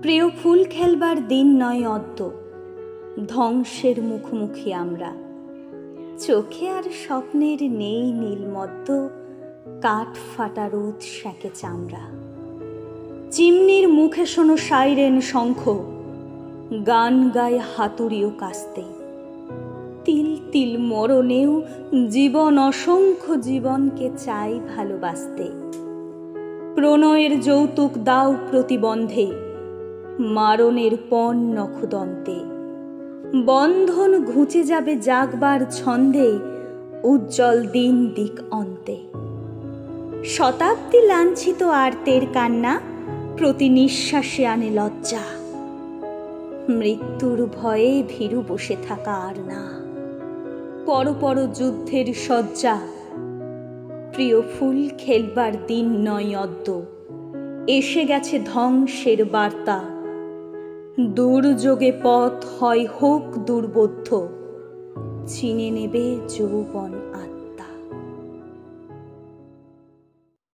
প্রিয় ফুল খেলবার দিন নয় অদ্য, ধ্বংসের মুখোমুখি আমরা। চোখে আর স্বপ্নের নেই নীলমদ্য, কাঠ ফাটা রোদ সেঁকে চামড়া। চিমনির মুখে শোনো সাইরেন শঙ্খ, গান গায় হাতুড়িও কাস্তে। তিল তিল মরণেও জীবন অসংখ্য জীবনকে চাই ভালোবাসতে। প্রণয়ের যৌতুক দাও প্রতিবন্ধে, মারণের পণ নখদন্তে। বন্ধন ঘুচে যাবে জাগবার ছন্দে, উজ্জ্বল দিন দিক অন্তে। শতাব্দী লাঞ্ছিত আর্তের কান্না প্রতি নিঃশ্বাসে আনে লজ্জা। মৃত্যুর ভয়ে ভীরু বসে থাকা আর না, পর পর যুদ্ধের শয্যা। প্রিয় ফুল খেলবার দিন নয় অদ্য, এসে গেছে ধ্বংসের বার্তা। দুর্যোগে পথ হয় হোক দুর্বোধ্য, চিনে নেবে যৌবন আত্মা।